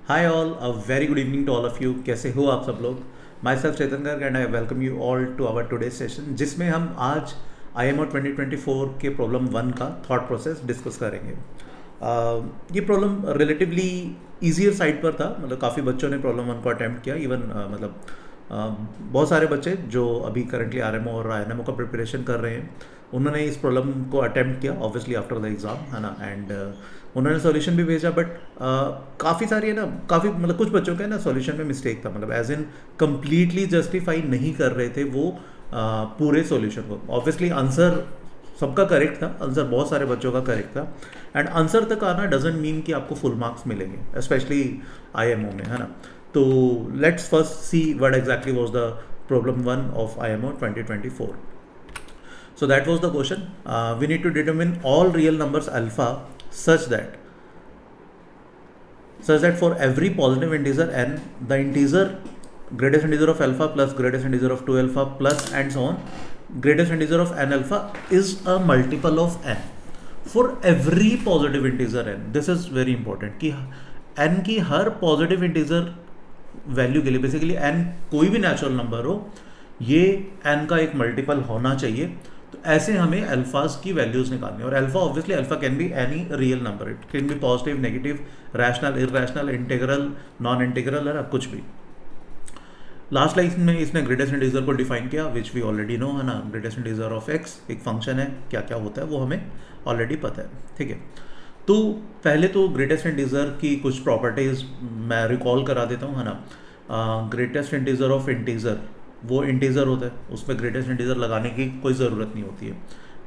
Hi all, a very good evening to all of you. कैसे हो आप सब लोग? Myself Chetan Garg and I welcome you all to our today session, जिसमें हम आज IMO 2024 के प्रॉब्लम 1 का थॉट प्रोसेस डिस्कस करेंगे। ये प्रॉब्लम रिलेटिवली ईजियर साइड पर था, मतलब काफ़ी बच्चों ने प्रॉब्लम 1 को अटैम्प्ट किया। इवन बहुत सारे बच्चे जो अभी करंटली RMO और INMO का प्रिपरेशन कर रहे हैं, उन्होंने इस प्रॉब्लम को अटैम्प्ट किया ऑब्वियसली आफ्टर द एग्ज़ाम, है ना। एंड उन्होंने सॉल्यूशन भी भेजा, बट काफ़ी सारी है ना, काफ़ी मतलब कुछ बच्चों का ना सॉल्यूशन में मिस्टेक था, मतलब एज इन कंप्लीटली जस्टिफाई नहीं कर रहे थे वो पूरे सॉल्यूशन को। ऑब्वियसली आंसर सबका करेक्ट था, आंसर बहुत सारे बच्चों का करेक्ट था। एंड आंसर तक आना डजेंट मीन कि आपको फुल मार्क्स मिलेंगे, स्पेशली IMO में, है ना। तो let's first see what exactly was the problem 1 of IMO 2024. So that was the question. We need to determine all real numbers alpha such that for every positive integer n, the integer greatest integer of alpha plus greatest integer of 2 alpha plus and so on, greatest integer of n alpha is a multiple of n for every positive integer n. This is very important कि n की हर positive integer value के लिए, basically n कोई भी natural number हो, ये n का एक मल्टीपल होना चाहिए। तो ऐसे हमें अल्फाज की वैल्यूज निकालनी है। और alpha obviously alpha can be any real number, it can B positive, negative, rational, irrational, integral, non integral, है ना, कुछ भी। लास्ट लाइन में इसने ग्रेटेस्ट इंटीजर को डिफाइन किया, विच वी ऑलरेडी नो, है ना। ग्रेटेस्ट इंटीजर ऑफ एक्स एक फंक्शन है, क्या क्या होता है वो हमें ऑलरेडी पता है, ठीक है। तो पहले तो ग्रेटेस्ट इंटीजर की कुछ प्रॉपर्टीज मैं रिकॉल करा देता हूँ, है ना। ग्रेटेस्ट इंटीजर ऑफ इंटीजर, वो इंटीजर होता है, उसमें ग्रेटेस्ट इंटीजर लगाने की कोई ज़रूरत नहीं होती है।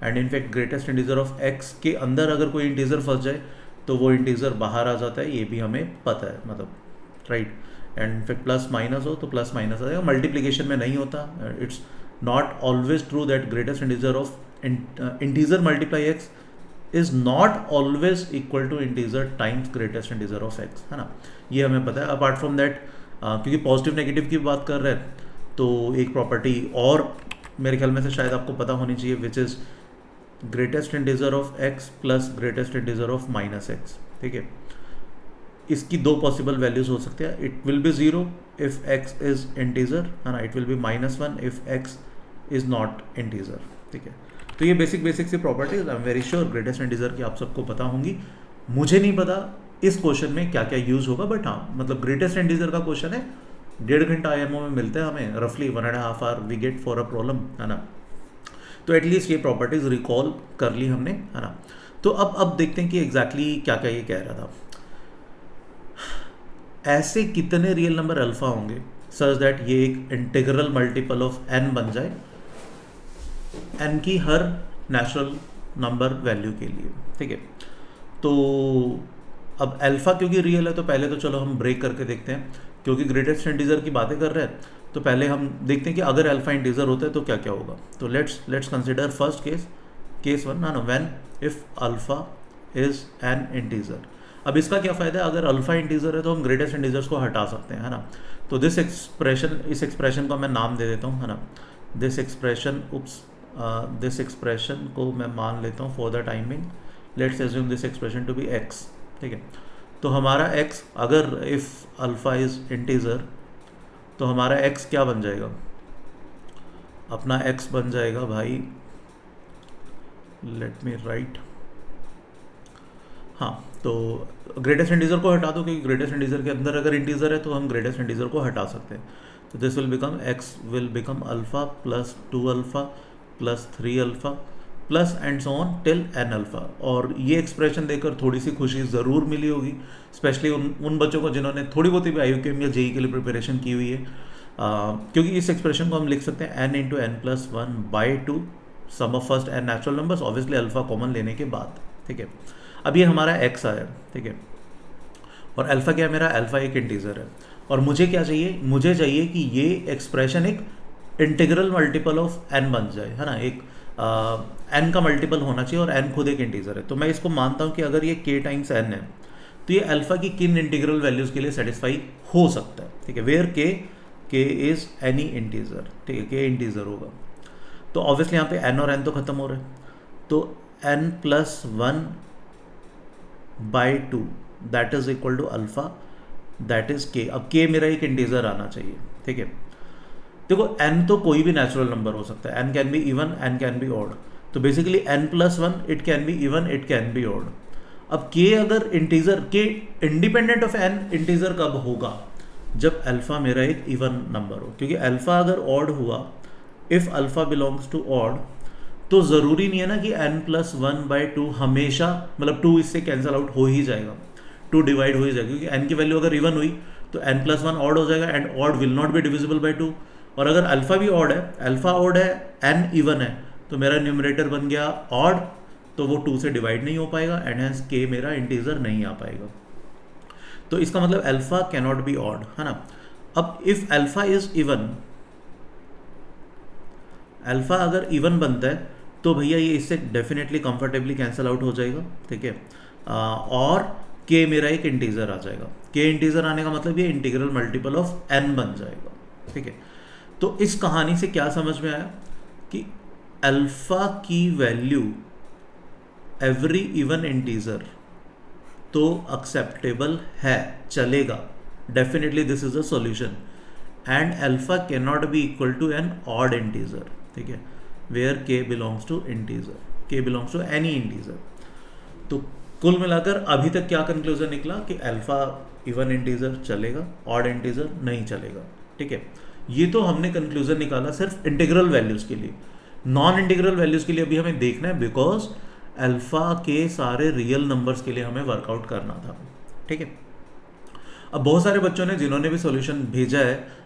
And in fact greatest integer of x के अंदर अगर कोई इंटीजर फंस जाए तो वो इंटीजर बाहर आ जाता है, ये भी हमें पता है, मतलब right. And in fact plus minus हो तो प्लस माइनस आ जाएगा, मल्टीप्लीकेशन में नहीं होता। It's not always true that greatest integer of integer multiply X is not always equal to integer times greatest integer of X, है ना। ये हमें पता है। अपार्ट फ्रॉम दैट, क्योंकि पॉजिटिव नेगेटिव की बात कर रहे हैं, तो एक प्रॉपर्टी और मेरे ख्याल में से शायद आपको पता होनी चाहिए, which is greatest integer of X plus greatest integer of minus X, ठीक है। इसकी दो पॉसिबल वैल्यूज हो सकते हैं। It will be 0 if X is integer, है ना। It will be -1 if X is not integer, ठीक है। तो ये बेसिक सी properties, I am very sure greatest integer की आप सबको पता होंगी। मुझे नहीं पता इस क्वेश्चन में क्या क्या यूज होगा, बट हाँ, मतलब ग्रेटेस्ट इंटीजर का क्वेश्चन है, 1.5 घंटा IMO में मिलता है हमें, रफली 1.5 hour we get for a problem, है ना। तो एटलीस्ट ये प्रॉपर्टीज रिकॉल कर ली हमने, है ना। तो अब देखते हैं कि एग्जैक्टली क्या क्या ये कह रहा था। ऐसे कितने रियल नंबर अल्फा होंगे सच दैट ये एक इंटीग्रल मल्टीपल ऑफ n बन जाए n की हर नेचुरल नंबर वैल्यू के लिए, ठीक है। तो अब अल्फा क्योंकि रियल है, तो पहले तो चलो हम ब्रेक करके देखते हैं, क्योंकि ग्रेटेस्ट इंटीजर की बातें कर रहे हैं, तो पहले हम देखते हैं कि अगर अल्फा इंटीजर होता है तो क्या क्या होगा। तो लेट्स कंसिडर फर्स्ट केस 1, ना when if alpha is an integer. अब इसका क्या फ़ायदा है, अगर अल्फा इंटीजर है तो हम ग्रेटेस्ट इंटीजर्स को हटा सकते हैं, है ना। तो इस एक्सप्रेशन को मैं नाम दे देता हूँ, है ना। दिस एक्सप्रेशन को मैं मान लेता हूँ for the timing, let's assume this expression to be X, ठीक है। तो हमारा x, अगर इफ़ अल्फ़ा इज़ इंटीजर, तो हमारा x क्या बन जाएगा, अपना x बन जाएगा भाई, लेट मी राइट, हाँ। तो ग्रेटेस्ट इंटीजर को हटा दो, क्योंकि ग्रेटेस्ट इंटीजर के अंदर अगर इंटीजर है तो हम ग्रेटेस्ट इंटीजर को हटा सकते हैं। तो this will become x will become alpha plus 2 alpha plus 3 alpha plus and so on till n alpha. और ये एक्सप्रेशन देकर थोड़ी सी खुशी ज़रूर मिली होगी, स्पेशली उन बच्चों को जिन्होंने थोड़ी बहुत भी IUCAM या JEE के लिए प्रिपरेशन की हुई है, क्योंकि इस एक्सप्रेशन को हम लिख सकते हैं n into n plus 1/2 sum of first n natural numbers, obviously alpha common लेने के बाद, ठीक है। अब ये हमारा x आया, ठीक है, और अल्फ़ा क्या है मेरा, अल्फ़ा एक इंटीजर है। और मुझे क्या चाहिए, मुझे चाहिए कि ये एक्सप्रेशन एक इंटीग्रल मल्टीपल ऑफ n बन जाए, है ना। एक n का मल्टीपल होना चाहिए और n खुद एक इंटीजर है। तो मैं इसको मानता हूँ कि अगर ये k टाइम्स n है, तो ये अल्फ़ा की किन इंटीग्रल वैल्यूज़ के लिए सेटिस्फाई हो सकता है, ठीक है। Where k is any integer, ठीक है, k इंटीजर होगा। तो ऑब्वियसली यहाँ पे n और n तो ख़त्म हो रहे हैं, तो n plus 1/2 that is equal to alpha that is K. अब के मेरा एक इंटीजर आना चाहिए, ठीक है। देखो n तो कोई भी नेचुरल नंबर हो सकता है, n can be even, n can be odd, तो basically n+1 it can be even, it can be odd. अब k अगर integer, k independent of n integer कब होगा, जब अल्फा मेरा एक इवन नंबर हो, क्योंकि अल्फा अगर ऑड हुआ, if alpha belongs to odd, तो ज़रूरी नहीं है ना कि n+1/2 हमेशा, मतलब 2 इससे कैंसिल आउट हो ही जाएगा, 2 डिवाइड हो ही जाएगा, क्योंकि n की वैल्यू अगर इवन हुई तो n+1 ऑड हो जाएगा, and odd will not be divisible by 2। और अगर अल्फा भी ऑड है, अल्फा ऑड है, n इवन है, तो मेरा न्यूमरेटर बन गया ऑड, तो वो 2 से डिवाइड नहीं हो पाएगा, एंड हेंस k मेरा इंटीजर नहीं आ पाएगा। तो इसका मतलब अल्फा कैनॉट बी ऑड, है ना। अब if alpha is even, alpha अगर इवन बनता है तो भैया ये इससे डेफिनेटली कंफर्टेबली कैंसिल आउट हो जाएगा, ठीक है। और k मेरा एक इंटीजर आ जाएगा, k इंटीजर आने का मतलब ये इंटीग्रल मल्टीपल ऑफ n बन जाएगा, ठीक है। तो इस कहानी से क्या समझ में आया कि अल्फा की वैल्यू एवरी इवन इंटीजर तो एक्सेप्टेबल है, चलेगा, definitely this is a solution, and alpha can not be equal to an odd integer, ठीक है, where k belongs to integer, k belongs to any integer. तो कुल मिलाकर अभी तक क्या कंक्लूजन निकला कि अल्फा इवन इंटीजर चलेगा, ऑड इंटीजर नहीं चलेगा, ठीक है। ये तो हमने कंक्लूजन निकाला सिर्फ इंटीग्रल वैल्यूज के लिए, नॉन इंटीग्रल वैल्यूज के लिए अभी हमें देखना है, बिकॉज अल्फा के सारे रियल नंबर्स के लिए हमें वर्कआउट करना था, ठीक है। अब बहुत सारे बच्चों ने जिन्होंने भी सॉल्यूशन भेजा है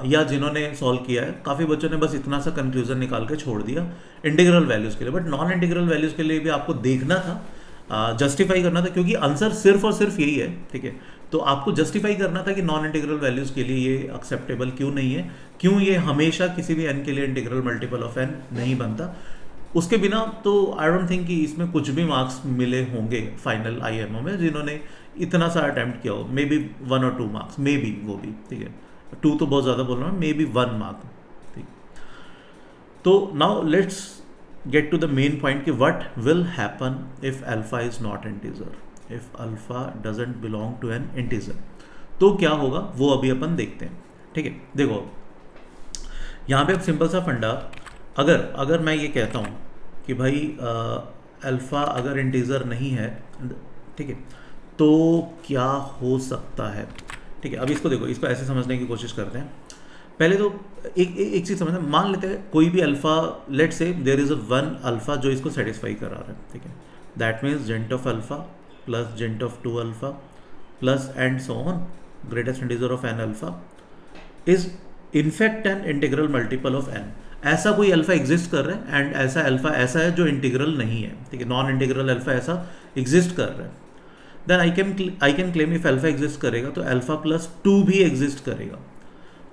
या जिन्होंने सॉल्व किया है, काफ़ी बच्चों ने बस इतना सा कंक्लूजन निकाल के छोड़ दिया इंटीग्रल वैल्यूज़ के लिए, बट नॉन इंटीग्रल वैल्यूज़ के लिए भी आपको देखना था, जस्टिफाई करना था, क्योंकि आंसर सिर्फ और सिर्फ यही है, ठीक है। तो आपको जस्टिफाई करना था कि नॉन इंटीग्रल वैल्यूज़ के लिए ये एक्सेप्टेबल क्यों नहीं है, क्यों ये हमेशा किसी भी n के लिए इंटीग्रल मल्टीपल ऑफ n नहीं बनता। उसके बिना तो आई डोंट थिंक कि इसमें कुछ भी मार्क्स मिले होंगे फाइनल IMO में, जिन्होंने इतना सा अटैम्प्ट किया हो, मे बी 1 और 2 मार्क्स, मे बी, वो भी, ठीक है, 2 तो बहुत ज़्यादा बोल रहा हूँ, मे बी 1 मार्क, ठीक। तो now let's get to the main point कि what will happen if alpha is not integer, if alpha doesn't belong to an integer, तो क्या होगा वो अभी अपन देखते हैं, ठीक है। देखो यहाँ पे एक सिंपल सा फंडा, अगर मैं ये कहता हूँ कि भाई अल्फा अगर इंटीजर नहीं है, ठीक है, तो क्या हो सकता है, ठीक है। अब इसको देखो, इसको ऐसे समझने की कोशिश करते हैं। पहले तो एक चीज़ समझते हैं, मान लेते हैं कोई भी alpha, let say there is a 1 alpha जो इसको सेटिस्फाई करा रहा है, ठीक है, that means gint of alpha plus gint of 2 alpha plus and so on greatest integer of n alpha is in fact an integral multiple of n। ऐसा कोई alpha exist कर रहा है, एंड ऐसा अल्फा ऐसा है जो इंटीग्रल नहीं है, ठीक है, नॉन इंटीग्रल अल्फा ऐसा एग्जिस्ट कर रहा है, then I can claim if alpha exist करेगा तो अल्फा प्लस 2 भी एग्जिस्ट करेगा।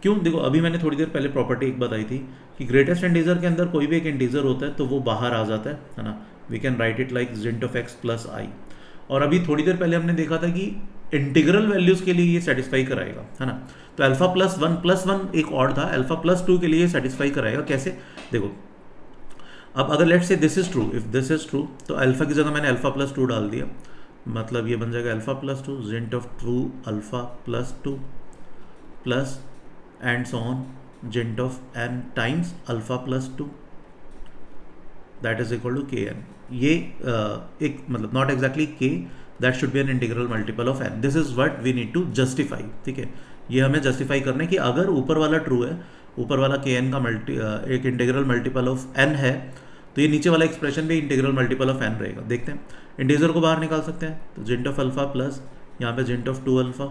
क्यों? देखो अभी मैंने थोड़ी देर पहले प्रॉपर्टी एक बताई थी कि ग्रेटेस्ट इंटीजर के अंदर कोई भी एक इंटीजर होता है तो वो बाहर आ जाता है ना, we can write it like जेंट ऑफ x प्लस आई। और अभी थोड़ी देर पहले हमने देखा था कि इंटीग्रल वैल्यूज के लिए ये सेटिस्फाई कराएगा, है ना। तो अल्फा प्लस वन एक और था, अल्फा प्लस 2 के लिए सेटिस्फाई कराएगा। कैसे? देखो अब अगर let's say this is true, if this is true तो अल्फा की जगह मैंने अल्फा प्लस 2 डाल दिया, मतलब ये बन जाएगा alpha plus 2 gint of true alpha plus 2 plus and so on gint of n times alpha plus 2 that is equal to kn। ये एक मतलब not exactly k, that should be an integral multiple of n। This is what we need to justify, ठीक है। ये हमें justify करने कि अगर ऊपर वाला ट्रू है, ऊपर वाला kn का एक इंटीग्रल मल्टीपल ऑफ n है, तो ये नीचे वाला एक्सप्रेशन भी इंटीग्रल मल्टीपल ऑफ n रहेगा। देखते हैं, इंटीजर को बाहर निकाल सकते हैं, तो जेंट ऑफ अल्फा प्लस यहाँ पे जेंट ऑफ 2 अल्फा।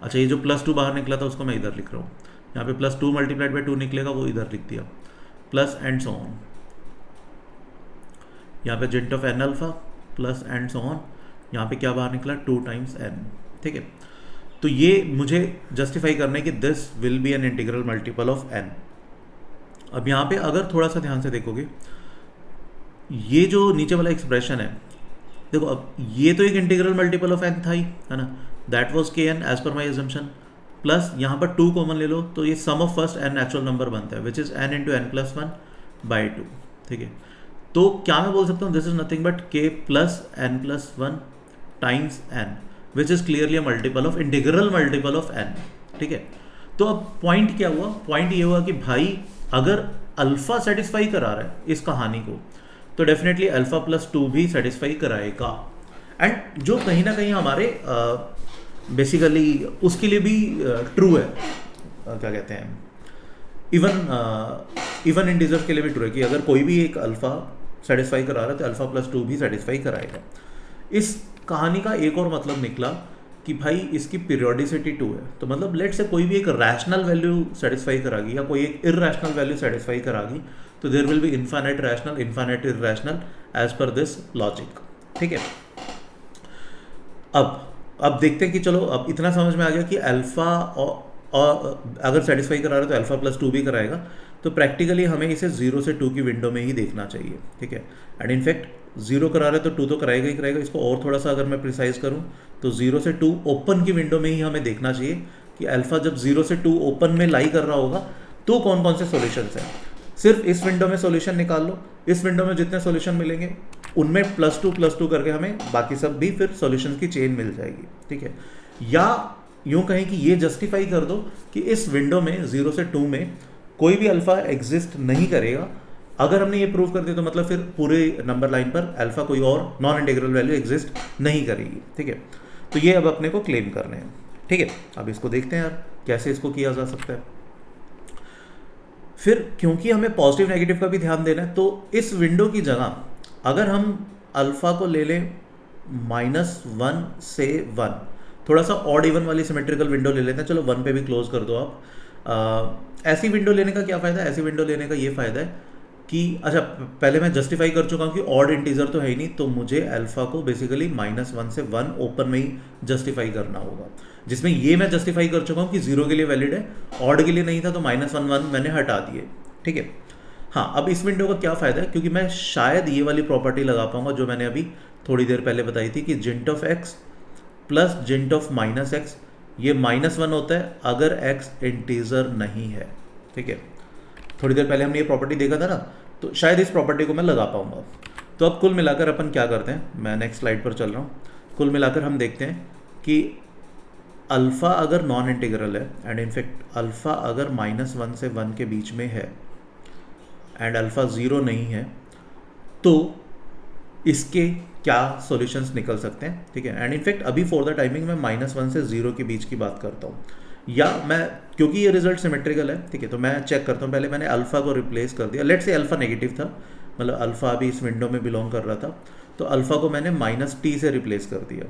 अच्छा, ये जो प्लस 2 बाहर निकला था उसको मैं इधर लिख रहा हूँ, यहाँ पे प्लस 2 मल्टीप्लाइड बाई 2 निकलेगा, वो इधर लिख दिया, प्लस एंड सो ऑन, यहाँ पे gint of n alpha plus and so on, यहाँ पे क्या बाहर निकला 2 टाइम्स n, ठीक है। तो ये मुझे जस्टिफाई करने की this will be an integral multiple of n। अब यहाँ पे अगर थोड़ा सा ध्यान से देखोगे, ये जो नीचे वाला एक्सप्रेशन है, देखो अब ये तो एक इंटीग्रल मल्टीपल ऑफ n था ही, है ना, that was kn as per my assumption, plus यहाँ पर 2 कॉमन ले लो तो ये sum of first n natural number बनता है, which is n into n plus 1 by 2, ठीक है। तो क्या मैं बोल सकता हूँ, this is nothing but k plus n plus 1 times n, which is clearly a multiple of integral multiple of n, ठीक है। तो अब पॉइंट क्या हुआ, पॉइंट ये हुआ कि भाई अगर अल्फा सेटिस्फाई करा रहा है इस कहानी को तो डेफिनेटली अल्फा प्लस 2 भी सेटिस्फाई कराएगा। एंड जो कहीं ना कहीं हमारे बेसिकली उसके लिए भी ट्रू है, क्या कहते हैं, इवन इंटीजर्स के लिए भी ट्रू है कि अगर कोई भी एक अल्फा सेटिस्फाई करा रहा है तो अल्फा प्लस 2 भी सेटिस्फाई कराएगा। इस कहानी का एक और मतलब निकला कि भाई इसकी पीरियोडिसिटी 2 है, तो मतलब लेट से कोई भी एक रैशनल वैल्यू सेटिस्फाई करागी या कोई एक इरैशनल वैल्यू सेटिस्फाई करागी तो there will be infinite rational, infinite irrational as per this logic, ठीक है। अब देखते हैं कि चलो अब इतना समझ में आ गया कि अल्फा और अगर सेटिस्फाई करा रहा है तो अल्फा प्लस 2 भी कराएगा, तो प्रैक्टिकली हमें इसे 0 से 2 की विंडो में ही देखना चाहिए, ठीक है। एंड इनफैक्ट 0 करा रहे तो 2 तो कराएगा ही कराएगा। इसको और थोड़ा सा अगर मैं प्रिसाइज करूं तो 0 से 2 ओपन की विंडो में ही हमें देखना चाहिए कि अल्फा जब 0 से 2 ओपन में लाई कर रहा होगा तो कौन कौन से सॉल्यूशंस हैं। सिर्फ इस विंडो में सॉल्यूशन निकाल लो, इस विंडो में जितने सॉल्यूशन मिलेंगे उनमें +2 करके हमें बाकी सब भी फिर सॉल्यूशन की चेन मिल जाएगी, ठीक है। या यूं कहें कि ये जस्टिफाई कर दो कि इस विंडो में 0 से 2 में कोई भी अल्फा एग्जिस्ट नहीं करेगा। अगर हमने ये प्रूव कर दिया तो मतलब फिर पूरे नंबर लाइन पर अल्फा कोई और नॉन इंटीग्रल वैल्यू एग्जिस्ट नहीं करेगी, ठीक है। तो ये अब अपने को क्लेम करने हैं, ठीक है। अब इसको देखते हैं यार कैसे इसको किया जा सकता है। फिर क्योंकि हमें पॉजिटिव नेगेटिव का भी ध्यान देना है तो इस विंडो की जगह अगर हम अल्फा को ले लें -1 से 1, थोड़ा सा ऑड इवन वाली सिमेट्रिकल विंडो ले लेते हैं। चलो 1 पे भी क्लोज कर दो आप। ऐसी विंडो लेने का क्या फ़ायदा है, ऐसी विंडो लेने का ये फ़ायदा है कि अच्छा पहले मैं जस्टिफाई कर चुका हूँ कि ऑड इंटीजर तो है ही नहीं, तो मुझे अल्फा को बेसिकली -1 से 1 ओपन में ही जस्टिफाई करना होगा, जिसमें ये मैं जस्टिफाई कर चुका हूँ कि 0 के लिए वैलिड है, ऑड के लिए नहीं था तो -1 मैंने हटा दिए, ठीक है। हाँ, अब इस विंडो का क्या फ़ायदा है, क्योंकि मैं शायद ये वाली प्रॉपर्टी लगा पाऊंगा जो मैंने अभी थोड़ी देर पहले बताई थी कि जिंट ऑफ x प्लस जिंट ऑफ -x, ये -1 होता है अगर x इंटीजर नहीं है, ठीक है। थोड़ी देर पहले हमने ये प्रॉपर्टी देखा था ना, तो शायद इस प्रॉपर्टी को मैं लगा पाऊंगा। तो अब कुल मिलाकर अपन क्या करते हैं, मैं नेक्स्ट स्लाइड पर चल रहा हूँ। कुल मिलाकर हम देखते हैं कि अल्फ़ा अगर नॉन इंटीग्रल है एंड इनफैक्ट अल्फ़ा अगर -1 से 1 के बीच में है एंड अल्फ़ा 0 नहीं है तो इसके क्या सॉल्यूशंस निकल सकते हैं, ठीक है। एंड इनफैक्ट अभी फॉर द टाइमिंग मैं -1 से 0 के बीच की बात करता हूँ, या मैं क्योंकि ये रिजल्ट सिमेट्रिकल है, ठीक है, तो मैं चेक करता हूँ। पहले मैंने अल्फ़ा को रिप्लेस कर दिया, लेट्स से अल्फ़ा नेगेटिव था, मतलब अल्फ़ा अभी इस विंडो में बिलोंग कर रहा था, तो अल्फ़ा को मैंने -t से रिप्लेस कर दिया,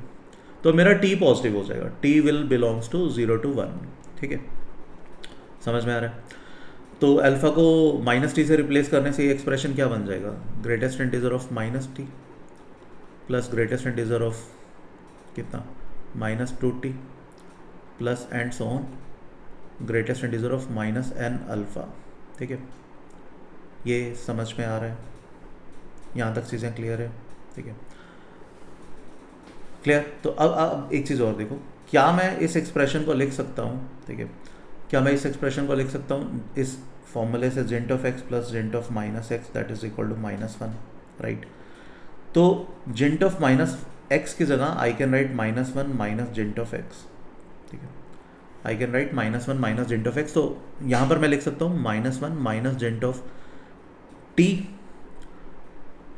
तो मेरा t पॉजिटिव हो जाएगा, t will belongs to 0 to 1, ठीक है, समझ में आ रहा है। तो अल्फ़ा को -t से रिप्लेस करने से ये एक्सप्रेशन क्या बन जाएगा, greatest integer of -t plus greatest integer of कितना -2t plus and so on greatest integer of -n alpha, ठीक है। ये समझ में आ रहा है, यहाँ तक चीज़ें क्लियर है, ठीक है, क्लियर। तो अब एक चीज़ और देखो, क्या मैं इस एक्सप्रेशन को लिख सकता हूँ, ठीक है, क्या मैं इस एक्सप्रेशन को लिख सकता हूँ इस फॉर्मूले से जिंट ऑफ x प्लस जिंट of -x that is equal to -1, right. तो जिंट ऑफ -x की जगह आई कैन राइट -1 माइनस जिंट ऑफ x, ठीक है, आई कैन राइट -1 माइनस जिंट ऑफ x। तो यहाँ पर मैं लिख सकता हूँ -1 माइनस जिंट ऑफ t,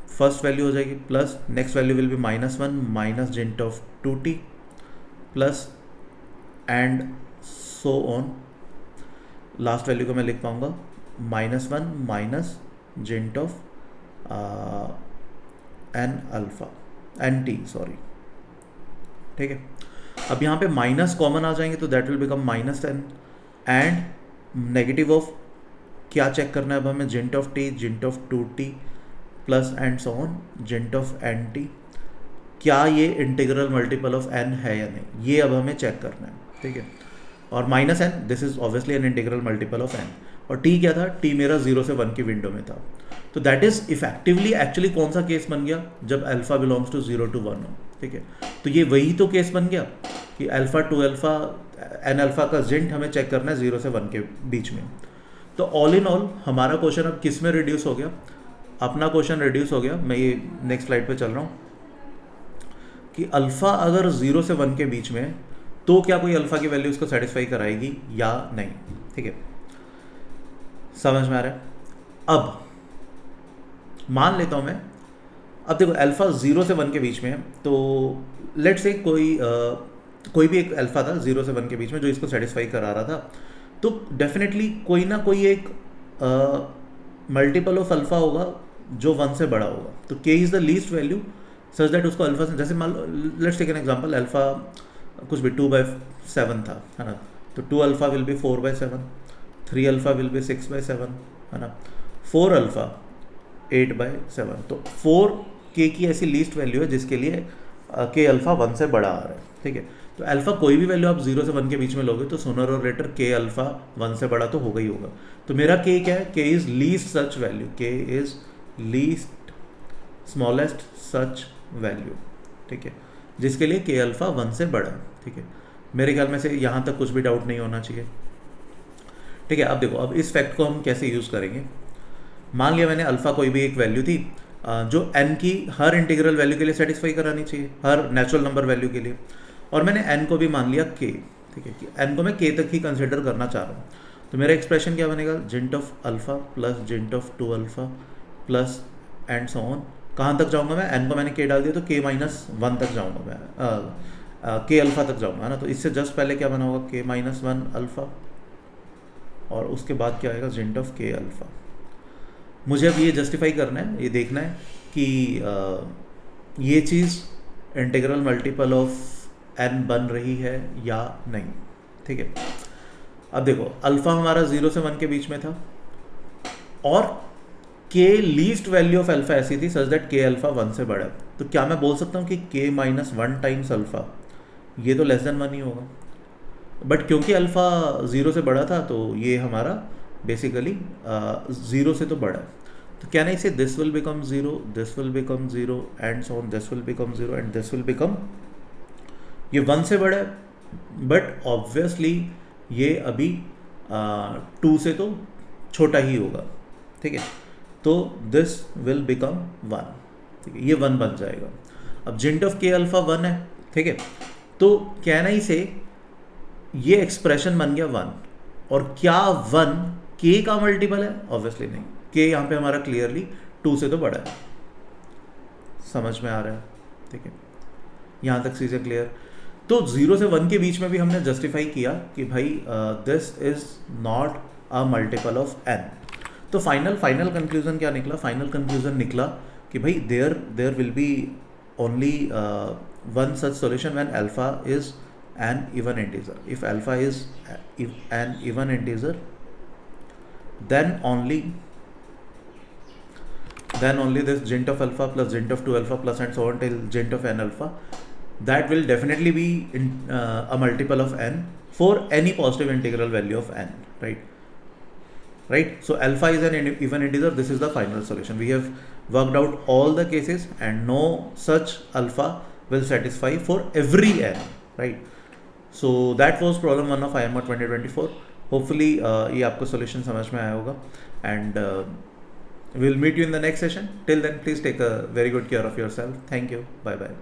फर्स्ट वैल्यू हो जाएगी, plus next value will be -1 minus जिंट of 2t plus and so on, last value को मैं लिख पाऊंगा -1 माइनस जिंट ऑफ n सॉरी, ठीक है। अब यहाँ पे माइनस कॉमन आ जाएंगे तो that will become -10 and negative of क्या चेक करना है अब हमें, जिंट ऑफ t, जिंट of 2t plus and so on जिंट ऑफ nt, क्या ये इंटीग्रल मल्टीपल ऑफ n है या नहीं, ये अब हमें चेक करना है, ठीक है। और -n this is obviously N integral multiple of n, और t क्या था, t मेरा 0 से 1 की विंडो में था, तो दैट इज इफेक्टिवली एक्चुअली कौन सा केस बन गया, जब अल्फा बिलोंग्स टू 0 to 1 हो, ठीक है। तो ये वही तो केस बन गया कि alpha to alpha an alpha का जिंट हमें चेक करना है 0 से 1 के बीच में। तो ऑल इन ऑल हमारा क्वेश्चन अब किस में रिड्यूस हो गया, अपना क्वेश्चन रिड्यूस हो गया, मैं ये नेक्स्ट स्लाइड पे चल रहा हूँ। कि अल्फ़ा अगर 0 से 1 के बीच में है तो क्या कोई अल्फ़ा की वैल्यू इसको सेटिस्फाई कराएगी या नहीं, ठीक है, समझ में आ रहा है। अब मान लेता हूँ मैं, अब देखो अल्फ़ा 0 से 1 के बीच में है, तो लेट्स से कोई भी एक अल्फ़ा था 0 से 1 के बीच में जो इसको सेटिस्फाई करा रहा था, तो डेफिनेटली कोई ना कोई एक मल्टीपल ऑफ अल्फ़ा होगा जो 1 से बड़ा होगा। तो k is the least value such that उसको अल्फ़ा से, जैसे मान लो let's take an example, alpha कुछ भी 2/7 था, है ना, तो 2 alpha will be 4/7, 3 alpha will be 6/7, है ना, 4 अल्फ़ा 8/7। तो 4k की ऐसी लीस्ट वैल्यू है जिसके लिए k अल्फ़ा 1 से बड़ा आ रहा है, ठीक है। तो अल्फ़ा कोई भी वैल्यू आप 0 से 1 के बीच में लोगे तो सोनर और लेटर k अल्फ़ा 1 से बड़ा तो होगा ही होगा। तो मेरा k क्या है, k is least such value, k is least smallest such value, ठीक है, जिसके लिए k अल्फ़ा 1 से बड़ा है, ठीक है। मेरे ख्याल में से यहाँ तक कुछ भी डाउट नहीं होना चाहिए, ठीक है। अब देखो, अब इस फैक्ट को हम कैसे यूज़ करेंगे। मान लिया मैंने अल्फ़ा कोई भी एक वैल्यू थी जो n की हर इंटीग्रल वैल्यू के लिए सेटिस्फाई करानी चाहिए, हर नेचुरल नंबर वैल्यू के लिए, और मैंने n को भी मान लिया k, ठीक है, कि n को मैं k तक ही कंसिडर करना चाह रहा हूँ। तो मेरा एक्सप्रेशन क्या बनेगा, जिंट ऑफ अल्फ़ा प्लस जिंट of 2 alpha plus and so on. कहाँ तक जाऊँगा मैं, n को मैंने k डाल दिया तो k-1 तक जाऊँगा मैं, k अल्फ़ा तक जाऊँगा, है ना। तो इससे जस्ट पहले क्या बना होगा, k-1 अल्फ़ा, और उसके बाद क्या आएगा, जिंट ऑफ k अल्फ़ा। मुझे अब ये जस्टिफाई करना है, ये देखना है कि ये चीज़ इंटीग्रल मल्टीपल ऑफ n बन रही है या नहीं, ठीक है। अब देखो, अल्फ़ा हमारा 0 से 1 के बीच में था और k least value of alpha ऐसी थी सच दैट k अल्फ़ा 1 से बड़ा है। तो क्या मैं बोल सकता हूँ कि k-1 टाइम्स अल्फ़ा ये तो लेस देन 1 ही होगा, बट क्योंकि अल्फ़ा 0 से बड़ा था तो ये हमारा बेसिकली 0 से तो बड़ा है। तो कैन आई से this will become 0, this will become 0 and so on, this will become 0 and this will become, ये 1 से बड़ा है, बट ऑब्वियसली ये अभी 2 से तो छोटा ही होगा, ठीक है। तो दिस विल बिकम 1, ठीक है, ये 1 बन जाएगा। अब जिंट ऑफ k अल्फ़ा 1 है, ठीक है, तो कैन आई से ये एक्सप्रेशन बन गया 1, और क्या 1 k का मल्टीपल है, ऑब्वियसली नहीं, k यहाँ पे हमारा क्लियरली 2 से तो बड़ा है, समझ में आ रहा है, ठीक है, यहाँ तक चीज़ें क्लियर। तो 0 से 1 के बीच में भी हमने जस्टिफाई किया कि भाई this is not a multiple of n। तो फाइनल कंक्लूजन क्या निकला, फाइनल कंक्लूजन निकला कि भाई there will be only one such solution when alpha is an even integer. If alpha is an even integer, then only this gent of alpha plus gent of 2 alpha plus and so on till gent of n alpha, that will definitely be a multiple of n for any positive integral value of n, right. So alpha is an even integer. This is the final solution. We have worked out all the cases and no such alpha will satisfy for every n, right. So that was problem 1 of IMR 2024. Hopefully ये आपको solution समझ में आया होगा, and we'll meet you in the next session. Till then, please take a very good care of yourself. Thank you. Bye bye.